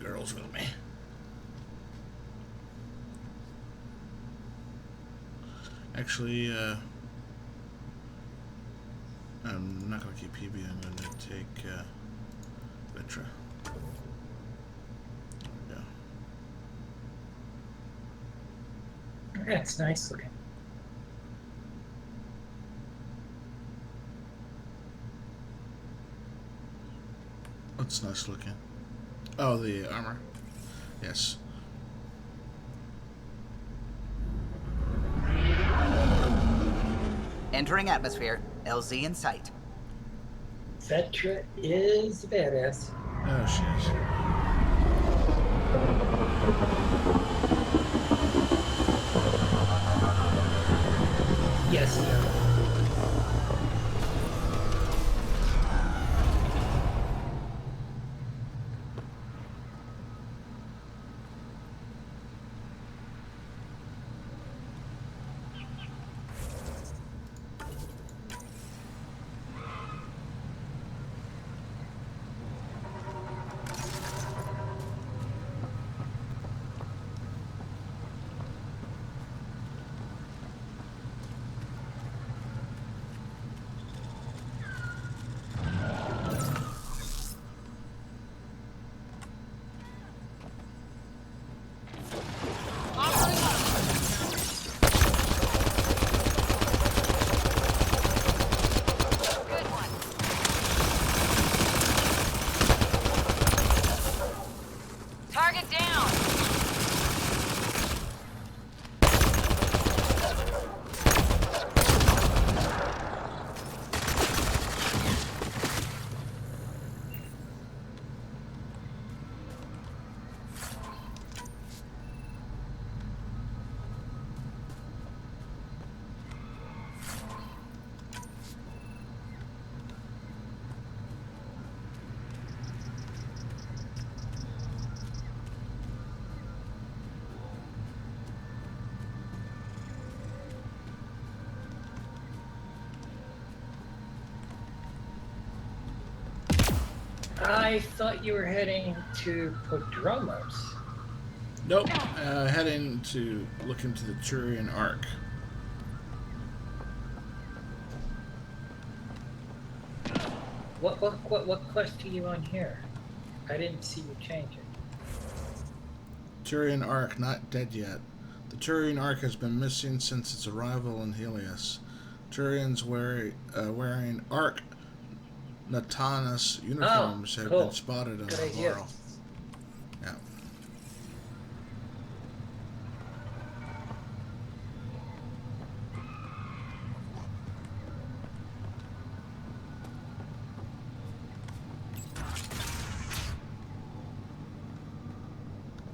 girls with me. Actually, I'm not going to keep PB. I'm going to take Vitra. There we go. Yeah, it's nice looking. What's nice looking? Oh, the armor. Yes. Entering atmosphere. LZ in sight. Vetra is a badass. Oh, she is. Yes, no. Target down! I thought you were heading to Podromos. Nope. Heading to look into the Turian Ark. What quest are you on here? I didn't see you change it. Turian Ark, not dead yet. The Turian Ark has been missing since its arrival in Helios. Turians wearing Ark Natanus uniforms have cool. been spotted on Good the idea. Laurel. Yeah.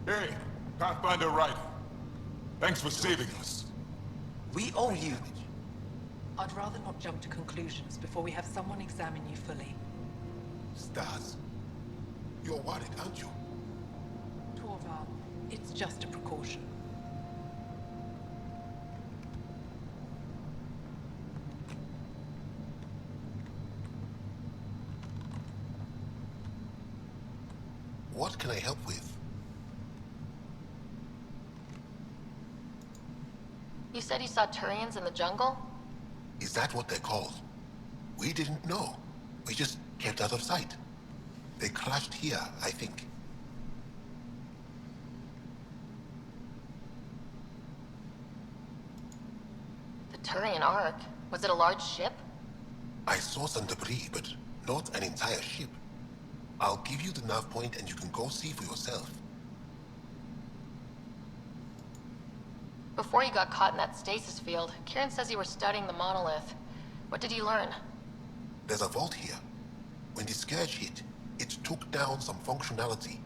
Hey, Pathfinder Ryder. Thanks for saving us. We owe you. I'd rather not jump to conclusions before we have someone examine you fully. Stars, you're worried, aren't you? Torval, it's just a precaution. What can I help with? You said you saw Turians in the jungle? Is that what they're called? We didn't know. We just kept out of sight. They crashed here, I think. The Turian Ark? Was it a large ship? I saw some debris, but not an entire ship. I'll give you the nav point and you can go see for yourself. Before you got caught in that stasis field, Kieran says you were studying the monolith. What did you learn? There's a vault here. When the scourge hit, it took down some functionality.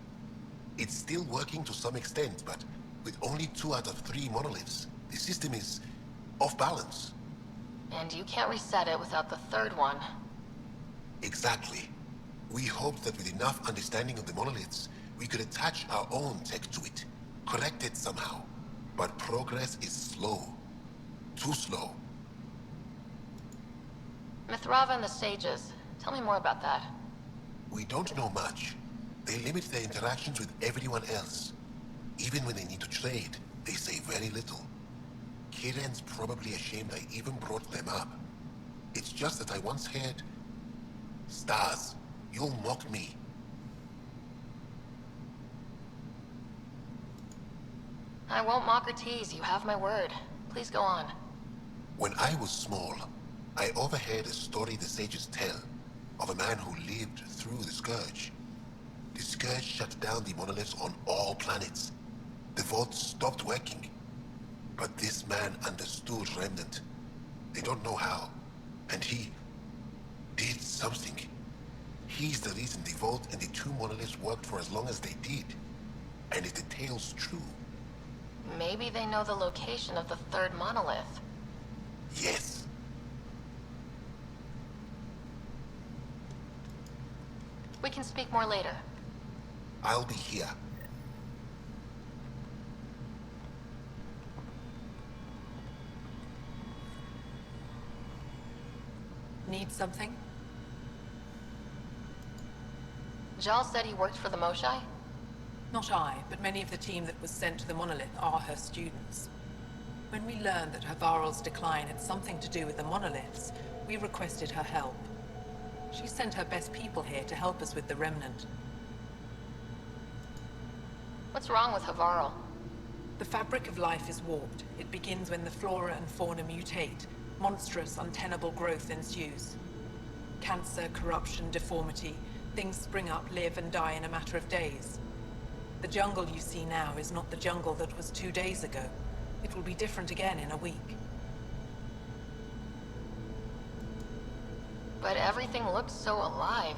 It's still working to some extent, but with only 2 out of 3 monoliths, the system is off balance. And you can't reset it without the third one. Exactly. We hoped that with enough understanding of the monoliths, we could attach our own tech to it, correct it somehow. But progress is slow. Too slow. Mithrava and the sages. Tell me more about that. We don't know much. They limit their interactions with everyone else. Even when they need to trade, they say very little. Kieran's probably ashamed I even brought them up. It's just that I once heard... Stars, you'll mock me. I won't mock or tease, you have my word. Please go on. When I was small, I overheard a story the sages tell of a man who lived through the Scourge. The Scourge shut down the monoliths on all planets. The vaults stopped working. But this man understood Remnant. They don't know how. And he did something. He's the reason the vault and the two monoliths worked for as long as they did. And if the tale's true... Maybe they know the location of the third monolith. Yes. We can speak more later. I'll be here. Need something? Jal said he worked for the Moshai? Not I, but many of the team that was sent to the monolith are her students. When we learned that Havarl's decline had something to do with the monoliths, we requested her help. She sent her best people here to help us with the Remnant. What's wrong with Havarl? The fabric of life is warped. It begins when the flora and fauna mutate. Monstrous, untenable growth ensues. Cancer, corruption, deformity. Things spring up, live, and die in a matter of days. The jungle you see now is not the jungle that was 2 days ago. It will be different again in a week. But everything looks so alive.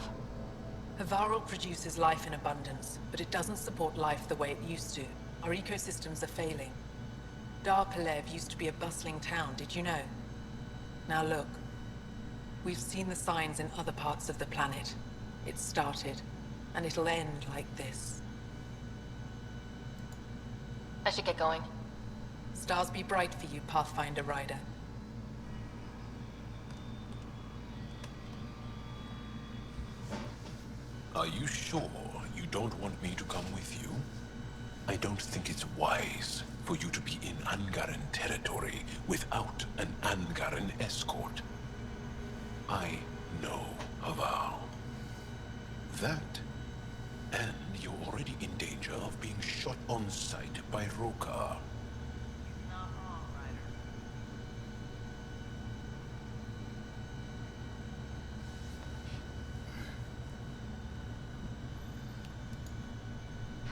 Havarl produces life in abundance, but it doesn't support life the way it used to. Our ecosystems are failing. Dar Palev used to be a bustling town, did you know? Now look. We've seen the signs in other parts of the planet. It started, and it'll end like this. I should get going. Stars be bright for you, Pathfinder Rider. Are you sure you don't want me to come with you? I don't think it's wise for you to be in Angaran territory without an Angaran escort. I know Haval. That, and you're already in danger of being shot on sight by Rokar. Not wrong, Ryder.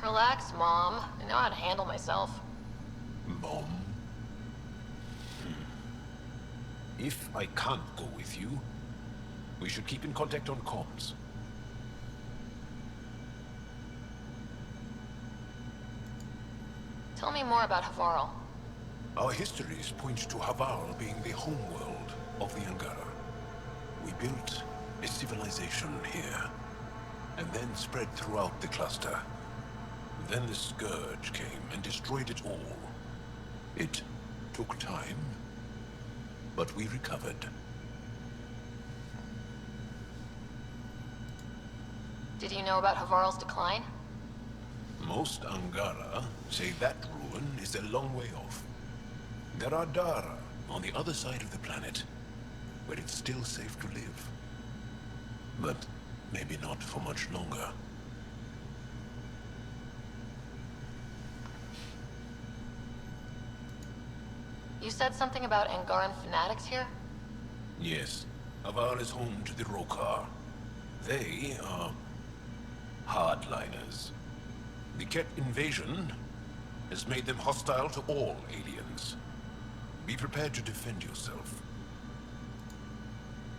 Relax, Mom. I know how to handle myself. Mom? If I can't go with you, we should keep in contact on comms. Tell me more about Havarl. Our histories point to Haval being the homeworld of the Angara. We built a civilization here, and then spread throughout the cluster. Then the Scourge came and destroyed it all. It took time, but we recovered. Did you know about Havarl's decline? Most Angara say that ruin is a long way off. There are Dara on the other side of the planet, where it's still safe to live. But maybe not for much longer. You said something about Angaran fanatics here? Yes, Haval is home to the Rokar. They are hardliners. The Ket invasion has made them hostile to all aliens. Be prepared to defend yourself.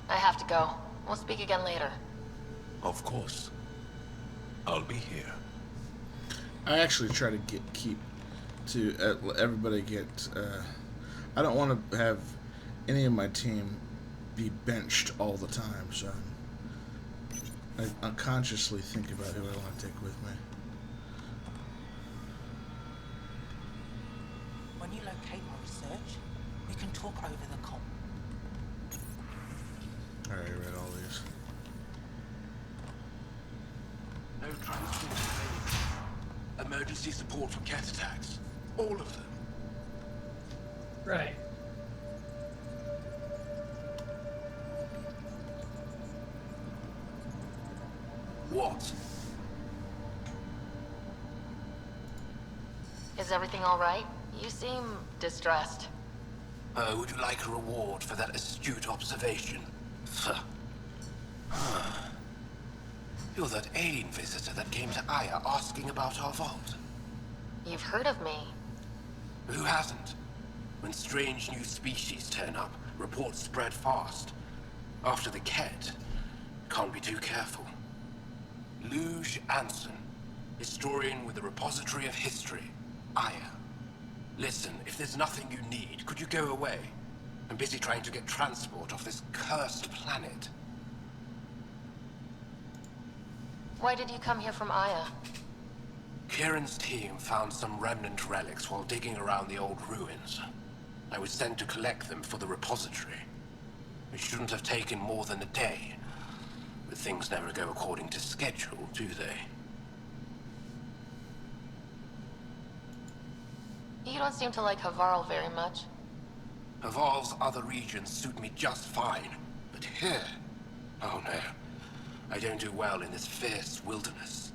I have to go. We'll speak again later. Of course. I'll be here. I actually try to keep everybody get. I don't want to have any of my team be benched all the time, so I unconsciously think about who I want to take with me. When you locate my research, we can talk over the comm. I already read all these. No transmitting. emergency support for cat attacks. All of them. Right. What? Is everything all right? You seem distressed. Would you like a reward for that astute observation? You're that alien visitor that came to Aya asking about our vault. You've heard of me. Who hasn't? When strange new species turn up, reports spread fast. After the Ket, can't be too careful. Luge Anson, historian with the Repository of History, Aya. Listen, if there's nothing you need, could you go away? I'm busy trying to get transport off this cursed planet. Why did you come here from Aya? Kieran's team found some remnant relics while digging around the old ruins. I was sent to collect them for the repository. It shouldn't have taken more than a day. But things never go according to schedule, do they? You don't seem to like Havarl very much. Haval's other regions suit me just fine. But here... oh no. I don't do well in this fierce wilderness.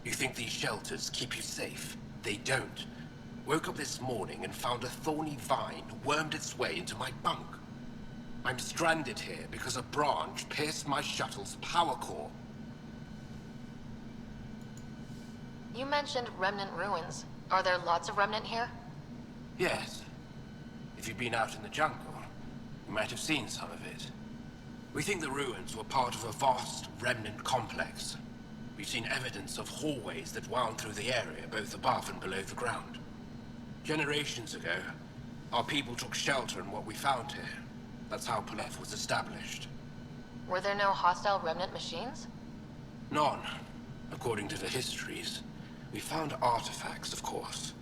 You think these shelters keep you safe? They don't. Woke up this morning and found a thorny vine wormed its way into my bunk. I'm stranded here because a branch pierced my shuttle's power core. You mentioned remnant ruins. Are there lots of remnant here? Yes. If you've been out in the jungle, you might have seen some of it. We think the ruins were part of a vast remnant complex. We've seen evidence of hallways that wound through the area, both above and below the ground. Generations ago, our people took shelter in what we found here. That's how Paleth was established. Were there no hostile remnant machines? None, according to the histories. We found artifacts, of course.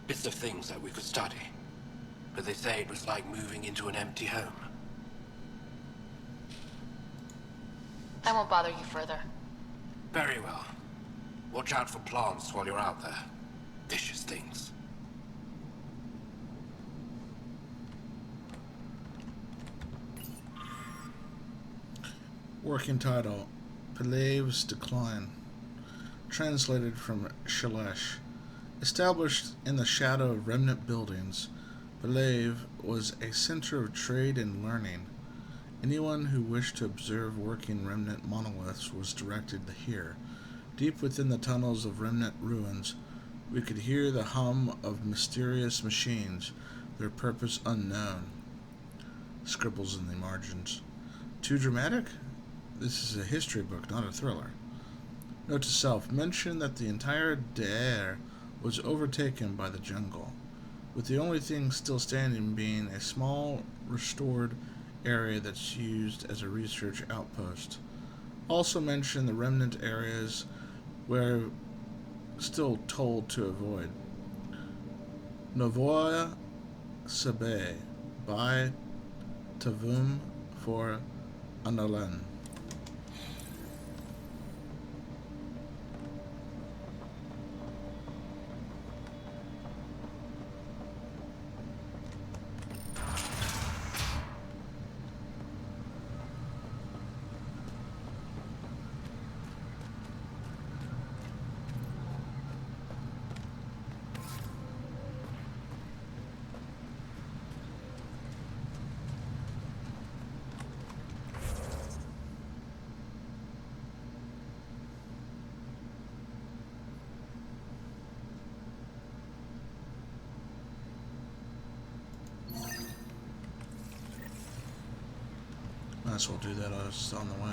Bits of things that we could study. But they say it was like moving into an empty home. I won't bother you further. Very well. Watch out for plants while you're out there. Vicious things. Working title: Pelev's Decline. Translated from Shalesh. Established in the shadow of remnant buildings, Pelev was a center of trade and learning. Anyone who wished to observe working remnant monoliths was directed here. Deep within the tunnels of remnant ruins, we could hear the hum of mysterious machines, their purpose unknown. Scribbles in the margins. Too dramatic? This is a history book, not a thriller. Note to self, mention that the entire Daer was overtaken by the jungle, with the only thing still standing being a small, restored area that's used as a research outpost. Also mention the remnant areas where still told to avoid. Novoya Sebe by Tavum for Analen. Might as well do that on the way.